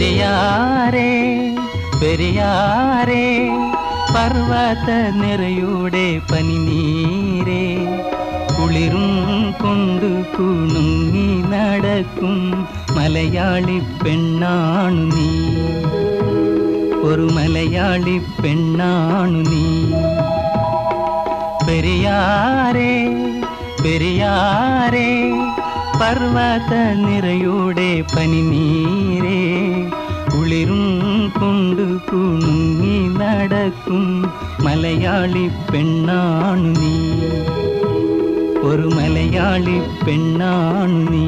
പെരിയാരേ പെരിയാരേ പർവ്വത നിറയുടെ പനിനീരേ കുളിരും കൊണ്ടു കുണുങ്ങി നടക്കും മലയാളി പെണ്ണാണു നീ ഒരു മലയാളി പെണ്ണാണു നീ പെരിയാരേ പെരിയാരേ പർവ്വത നിറയുടെ പനിനീരേ കുളിരും കൊണ്ടു കുണുങ്ങി നടക്കും മലയാളി പെണ്ണാണു നീ ഒരു മലയാളി പെണ്ണാണു നീ